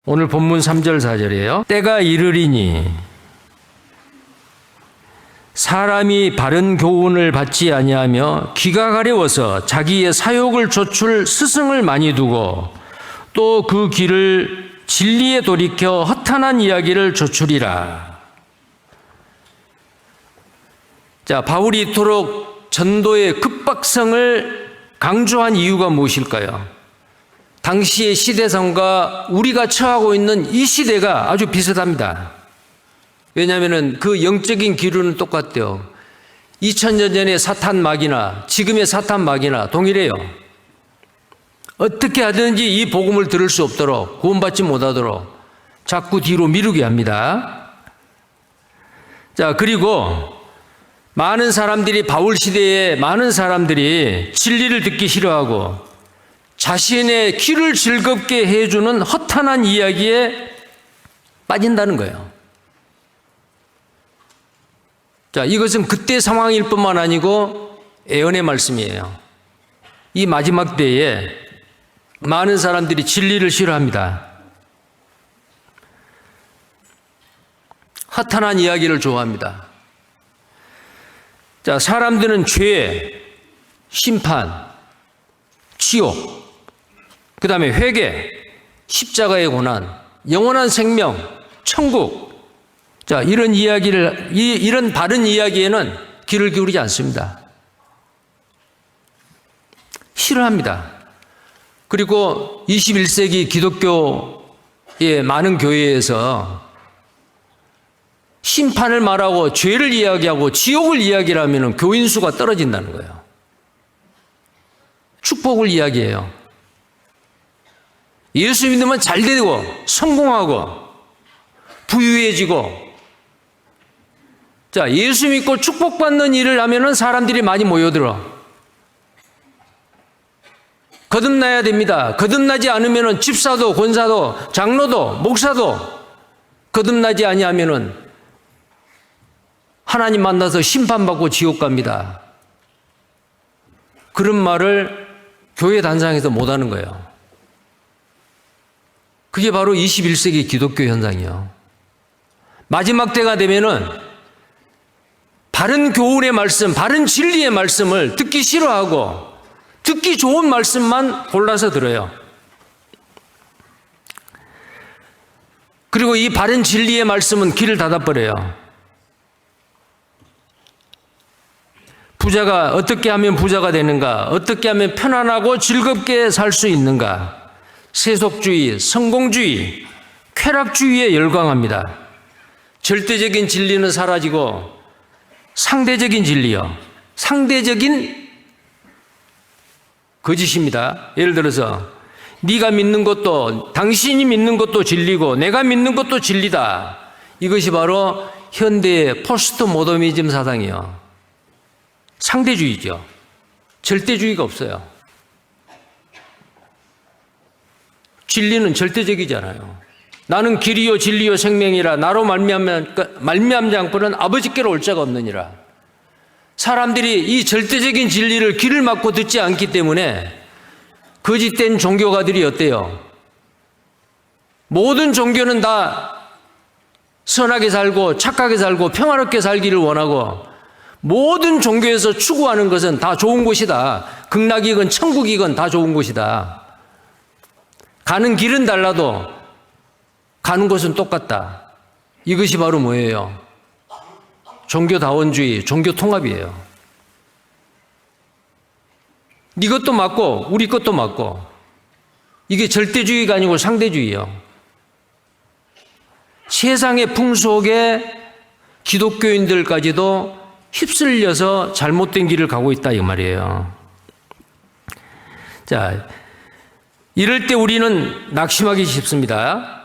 오늘 본문 3절 4절이에요. 때가 이르리니 사람이 바른 교훈을 받지 아니하며 귀가 가려워서 자기의 사욕을 좇을 스승을 많이 두고 또 그 귀를 진리에 돌이켜 허탄한 이야기를 좇으리라. 자, 바울이 이토록 전도의 급박성을 강조한 이유가 무엇일까요? 당시의 시대성과 우리가 처하고 있는 이 시대가 아주 비슷합니다. 왜냐하면 그 영적인 기류는 똑같대요. 2000년 전의 사탄 마귀나 지금의 사탄 마귀나 동일해요. 어떻게 하든지 이 복음을 들을 수 없도록, 구원받지 못하도록 자꾸 뒤로 미루게 합니다. 자, 그리고 많은 사람들이, 바울 시대에 많은 사람들이 진리를 듣기 싫어하고 자신의 귀를 즐겁게 해주는 허탄한 이야기에 빠진다는 거예요. 자, 이것은 그때 상황일 뿐만 아니고 예언의 말씀이에요. 이 마지막 때에 많은 사람들이 진리를 싫어합니다. 허탄한 이야기를 좋아합니다. 자, 사람들은 죄, 심판, 지옥, 그 다음에 회개, 십자가의 고난, 영원한 생명, 천국. 자, 이런 이야기를, 이런 바른 이야기에는 귀를 기울이지 않습니다. 싫어합니다. 그리고 21세기 기독교의 많은 교회에서 심판을 말하고 죄를 이야기하고 지옥을 이야기하면 교인 수가 떨어진다는 거예요. 축복을 이야기해요. 예수 믿으면 잘 되고 성공하고 부유해지고, 자, 예수 믿고 축복받는 일을 하면은 사람들이 많이 모여들어. 거듭나야 됩니다. 거듭나지 않으면은 집사도, 권사도, 장로도, 목사도 거듭나지 아니하면은 하나님 만나서 심판받고 지옥 갑니다. 그런 말을 교회 단상에서 못하는 거예요. 그게 바로 21세기 기독교 현상이에요. 마지막 때가 되면은 바른 교훈의 말씀, 바른 진리의 말씀을 듣기 싫어하고 듣기 좋은 말씀만 골라서 들어요. 그리고 이 바른 진리의 말씀은 귀를 닫아버려요. 부자가 어떻게 하면 부자가 되는가? 어떻게 하면 편안하고 즐겁게 살 수 있는가? 세속주의, 성공주의, 쾌락주의에 열광합니다. 절대적인 진리는 사라지고 상대적인 진리요. 상대적인 거짓입니다. 예를 들어서 네가 믿는 것도, 당신이 믿는 것도 진리고 내가 믿는 것도 진리다. 이것이 바로 현대의 포스트 모더니즘 사상이에요. 상대주의죠. 절대주의가 없어요. 진리는 절대적이잖아요. 나는 길이요 진리요 생명이라 나로 말미암지 않고는 아버지께로 올 자가 없느니라. 사람들이 이 절대적인 진리를 귀를 막고 듣지 않기 때문에 거짓된 종교가들이 어때요? 모든 종교는 다 선하게 살고 착하게 살고 평화롭게 살기를 원하고, 모든 종교에서 추구하는 것은 다 좋은 곳이다. 극락이건 천국이건 다 좋은 곳이다. 가는 길은 달라도 가는 곳은 똑같다. 이것이 바로 뭐예요? 종교다원주의, 종교통합이에요. 네 것도 맞고 우리 것도 맞고. 이게 절대주의가 아니고 상대주의예요. 세상의 풍속에 기독교인들까지도 휩쓸려서 잘못된 길을 가고 있다 이 말이에요. 자, 이럴 때 우리는 낙심하기 쉽습니다.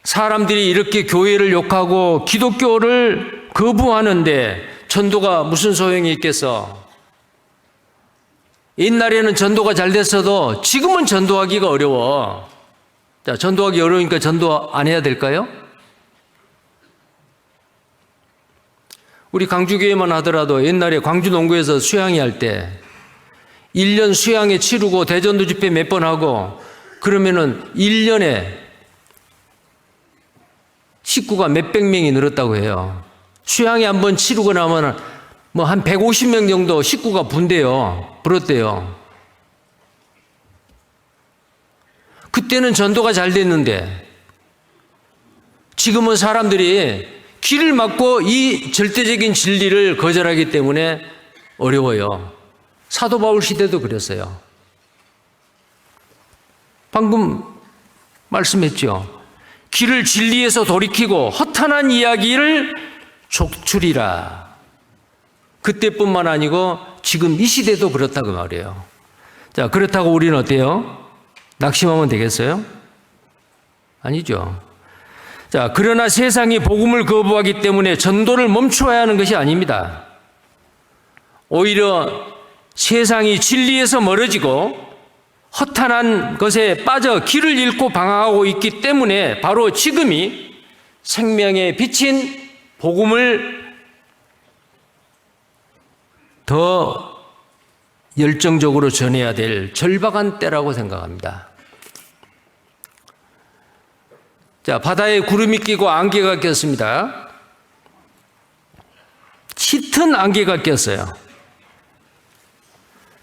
사람들이 이렇게 교회를 욕하고 기독교를 거부하는데 전도가 무슨 소용이 있겠어? 옛날에는 전도가 잘 됐어도 지금은 전도하기가 어려워. 자, 전도하기 어려우니까 전도 안 해야 될까요? 우리 광주교회만 하더라도 옛날에 광주 농구에서 수양회 할 때 1년 수양회 치르고 대전도 집회 몇 번 하고 그러면은 1년에 식구가 몇백 명이 늘었다고 해요. 수양이 한번 치르고 나면 뭐 한 150명 정도 식구가 불었대요. 그때는 전도가 잘 됐는데 지금은 사람들이 길을 막고 이 절대적인 진리를 거절하기 때문에 어려워요. 사도 바울 시대도 그랬어요. 방금 말씀했죠. 길을 진리에서 돌이키고 허탄한 이야기를 족출이라. 그때뿐만 아니고 지금 이 시대도 그렇다고 말이에요. 자, 그렇다고 우리는 어때요? 낙심하면 되겠어요? 아니죠. 자, 그러나 세상이 복음을 거부하기 때문에 전도를 멈춰야 하는 것이 아닙니다. 오히려 세상이 진리에서 멀어지고 허탄한 것에 빠져 길을 잃고 방황하고 있기 때문에 바로 지금이 생명에 비친 복음을 더 열정적으로 전해야 될 절박한 때라고 생각합니다. 자, 바다에 구름이 끼고 안개가 꼈습니다. 짙은 안개가 꼈어요.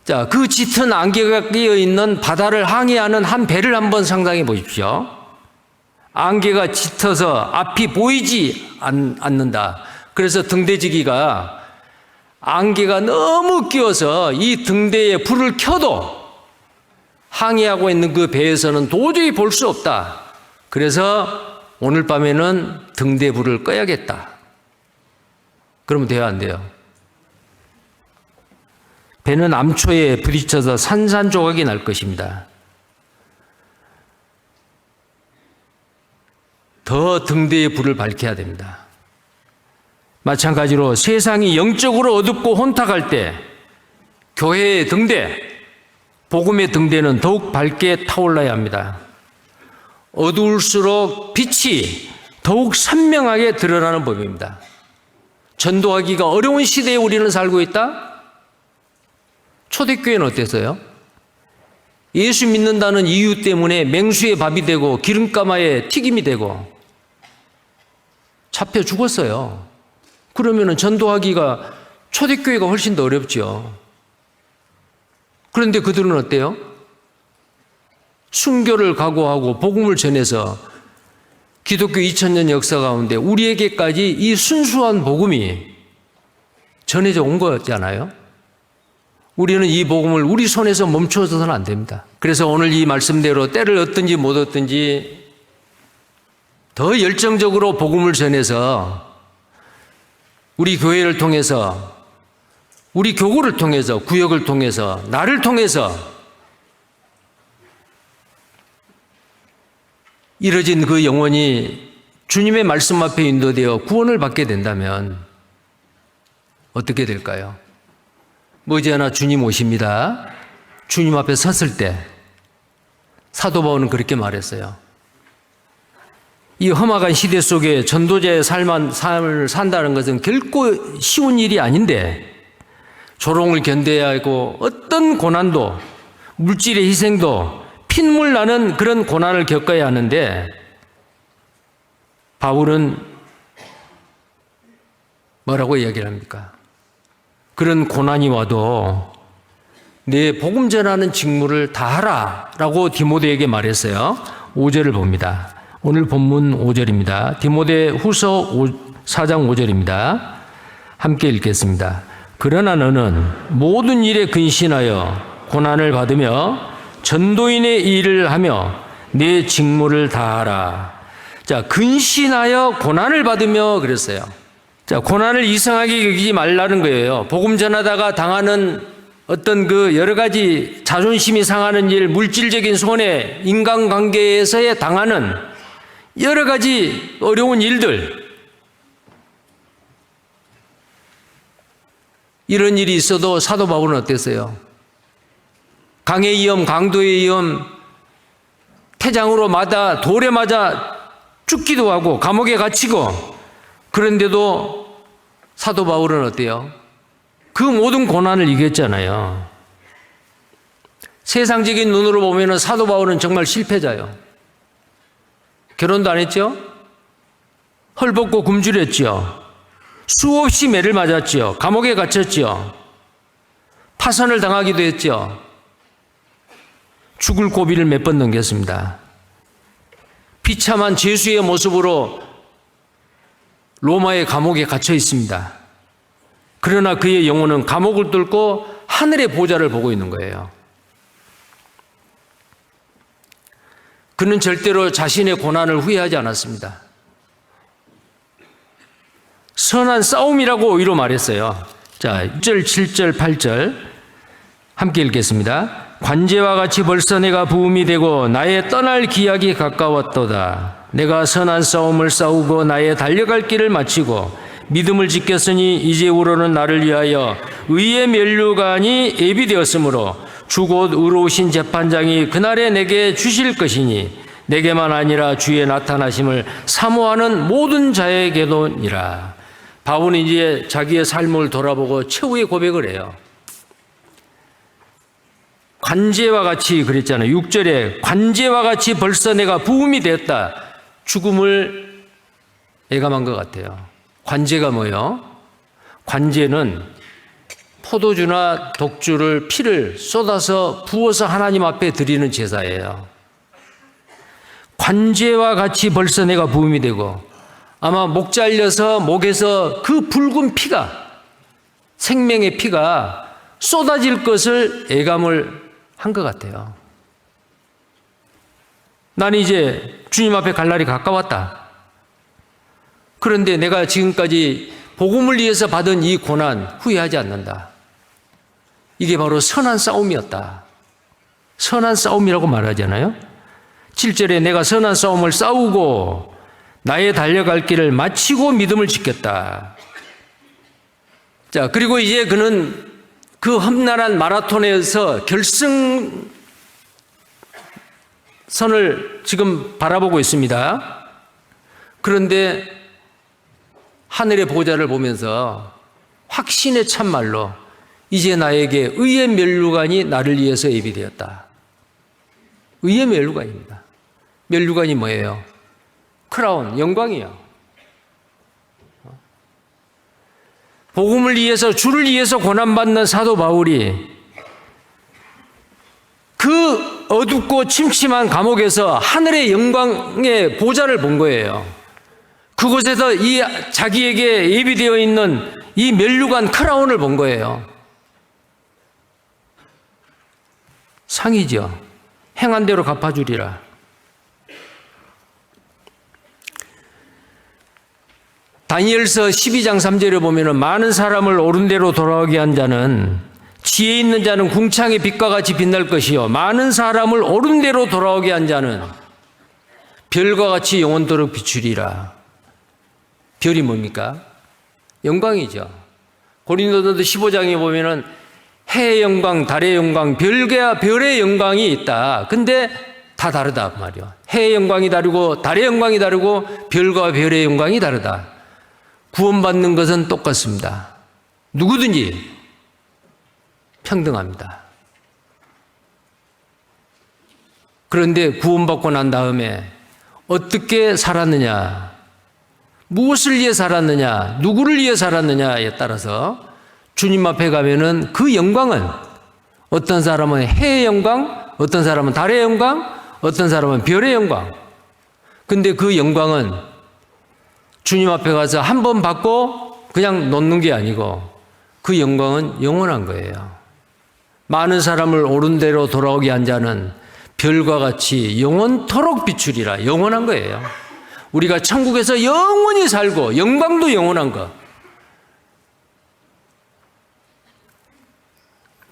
자, 그 짙은 안개가 끼어 있는 바다를 항해하는 한 배를 한번 상상해 보십시오. 안개가 짙어서 앞이 보이지 않는다. 그래서 등대지기가 안개가 너무 끼어서 이 등대에 불을 켜도 항해하고 있는 그 배에서는 도저히 볼 수 없다. 그래서 오늘 밤에는 등대불을 꺼야겠다. 그러면 돼요, 안 돼요? 배는 암초에 부딪혀서 산산조각이 날 것입니다. 더 등대의 불을 밝혀야 됩니다. 마찬가지로 세상이 영적으로 어둡고 혼탁할 때 교회의 등대, 복음의 등대는 더욱 밝게 타올라야 합니다. 어두울수록 빛이 더욱 선명하게 드러나는 법입니다. 전도하기가 어려운 시대에 우리는 살고 있다? 초대교회는 어땠어요? 예수 믿는다는 이유 때문에 맹수의 밥이 되고 기름가마에 튀김이 되고 잡혀 죽었어요. 그러면 전도하기가 초대교회가 훨씬 더 어렵죠. 그런데 그들은 어때요? 순교를 각오하고 복음을 전해서 기독교 2000년 역사 가운데 우리에게까지 이 순수한 복음이 전해져 온 거잖아요. 우리는 이 복음을 우리 손에서 멈춰서는 안 됩니다. 그래서 오늘 이 말씀대로 때를 얻든지 못 얻든지 더 열정적으로 복음을 전해서 우리 교회를 통해서 우리 교구를 통해서 구역을 통해서 나를 통해서 이뤄진 그 영혼이 주님의 말씀 앞에 인도되어 구원을 받게 된다면 어떻게 될까요? 머지않아 주님 오십니다. 주님 앞에 섰을 때 사도 바울은 그렇게 말했어요. 이 험악한 시대 속에 전도자의 삶을 산다는 것은 결코 쉬운 일이 아닌데 조롱을 견뎌야 하고 어떤 고난도 물질의 희생도 핏물 나는 그런 고난을 겪어야 하는데 바울은 뭐라고 이야기를 합니까? 그런 고난이 와도 내 복음 전하는 직무를 다하라 라고 디모데에게 말했어요. 5절을 봅니다. 오늘 본문 5절입니다. 디모데 후서 4장 5절입니다. 함께 읽겠습니다. 그러나 너는 모든 일에 근신하여 고난을 받으며 전도인의 일을 하며 내 직무를 다하라. 자, 근신하여 고난을 받으며 그랬어요. 자, 고난을 이상하게 여기지 말라는 거예요. 복음 전하다가 당하는 어떤 그 여러 가지 자존심이 상하는 일, 물질적인 손해, 인간관계에서의 당하는 여러 가지 어려운 일들, 이런 일이 있어도 사도 바울은 어땠어요? 강의 위험, 강도의 위험, 태장으로 맞아, 돌에 맞아 죽기도 하고 감옥에 갇히고, 그런데도 사도 바울은 어때요? 그 모든 고난을 이겼잖아요. 세상적인 눈으로 보면 사도 바울은 정말 실패자예요. 결혼도 안 했죠? 헐벗고 굶주렸지요. 수없이 매를 맞았지요. 감옥에 갇혔지요. 파선을 당하기도 했죠. 죽을 고비를 몇 번 넘겼습니다. 비참한 죄수의 모습으로 로마의 감옥에 갇혀 있습니다. 그러나 그의 영혼은 감옥을 뚫고 하늘의 보좌를 보고 있는 거예요. 그는 절대로 자신의 고난을 후회하지 않았습니다. 선한 싸움이라고 오히려 말했어요. 자, 6절, 7절, 8절 함께 읽겠습니다. 관제와 같이 벌써 내가 부음이 되고 나의 떠날 기약이 가까웠도다. 내가 선한 싸움을 싸우고 나의 달려갈 길을 마치고 믿음을 지켰으니 이제후로는 나를 위하여 의의 면류관이 예비되었으므로 주 곧 의로우신 재판장이 그날에 내게 주실 것이니 내게만 아니라 주의 나타나심을 사모하는 모든 자에게도니라. 바울은 이제 자기의 삶을 돌아보고 최후의 고백을 해요. 관제와 같이 그랬잖아요. 6절에 관제와 같이 벌써 내가 부음이 되었다. 죽음을 예감한 것 같아요. 관제가 뭐예요? 관제는 포도주나 독주를 피를 쏟아서 부어서 하나님 앞에 드리는 제사예요. 관제와 같이 벌써 내가 부음이 되고 아마 목 잘려서 목에서 그 붉은 피가 생명의 피가 쏟아질 것을 예감을 한 것 같아요. 나는 이제 주님 앞에 갈 날이 가까웠다. 그런데 내가 지금까지 복음을 위해서 받은 이 고난 후회하지 않는다. 이게 바로 선한 싸움이었다. 선한 싸움이라고 말하잖아요. 7절에 내가 선한 싸움을 싸우고 나의 달려갈 길을 마치고 믿음을 지켰다. 자, 그리고 이제 그는 그 험난한 마라톤에서 결승선을 지금 바라보고 있습니다. 그런데 하늘의 보좌를 보면서 확신의 참말로 이제 나에게 의의 면류관이 나를 위해서 예비되었다. 의의 면류관입니다. 면류관이 뭐예요? 크라운, 영광이요. 복음을 위해서, 주를 위해서 고난받는 사도 바울이 그 어둡고 침침한 감옥에서 하늘의 영광의 보좌를 본 거예요. 그곳에서 이 자기에게 예비되어 있는 이 면류관 크라운을 본 거예요. 상이죠. 행한 대로 갚아주리라. 다니엘서 12장 3절에 보면 많은 사람을 옳은 대로 돌아오게 한 자는 지혜 있는 자는 궁창의 빛과 같이 빛날 것이요 많은 사람을 옳은 대로 돌아오게 한 자는 별과 같이 영원토록 비추리라. 별이 뭡니까? 영광이죠. 고린도전서 15장에 보면은 해의 영광, 달의 영광, 별의 영광이 있다. 근데 다 다르다 그 말이요. 해의 영광이 다르고 달의 영광이 다르고 별과 별의 영광이 다르다. 구원받는 것은 똑같습니다. 누구든지 평등합니다. 그런데 구원받고 난 다음에 어떻게 살았느냐, 무엇을 위해 살았느냐, 누구를 위해 살았느냐에 따라서 주님 앞에 가면은 그 영광은 어떤 사람은 해의 영광, 어떤 사람은 달의 영광, 어떤 사람은 별의 영광. 근데 그 영광은 주님 앞에 가서 한 번 받고 그냥 놓는 게 아니고 그 영광은 영원한 거예요. 많은 사람을 옳은 대로 돌아오게 한 자는 별과 같이 영원토록 비추리라. 영원한 거예요. 우리가 천국에서 영원히 살고 영광도 영원한 거.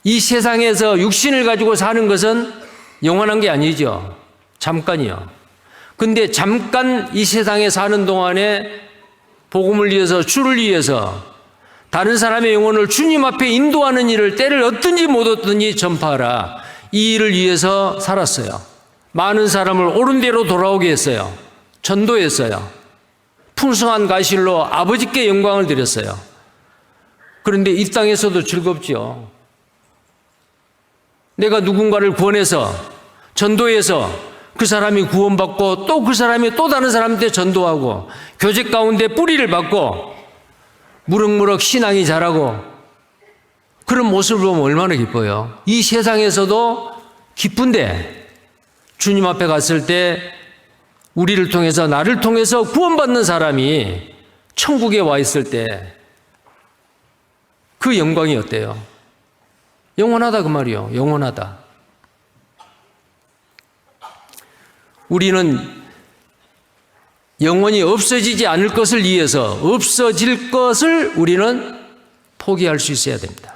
이 세상에서 육신을 가지고 사는 것은 영원한 게 아니죠. 잠깐이요. 근데 잠깐 이 세상에 사는 동안에 복음을 위해서, 주를 위해서 다른 사람의 영혼을 주님 앞에 인도하는 일을 때를 얻든지 못 얻든지 전파하라. 이 일을 위해서 살았어요. 많은 사람을 옳은 대로 돌아오게 했어요. 전도했어요. 풍성한 가실로 아버지께 영광을 드렸어요. 그런데 이 땅에서도 즐겁죠. 내가 누군가를 구원해서 전도해서 그 사람이 구원받고 또 그 사람이 또 다른 사람한테 전도하고 교제 가운데 뿌리를 받고 무럭무럭 신앙이 자라고 그런 모습을 보면 얼마나 기뻐요. 이 세상에서도 기쁜데 주님 앞에 갔을 때 우리를 통해서 나를 통해서 구원받는 사람이 천국에 와 있을 때 그 영광이 어때요? 영원하다 그 말이요. 영원하다. 우리는 영원히 없어지지 않을 것을 위해서 없어질 것을 우리는 포기할 수 있어야 됩니다.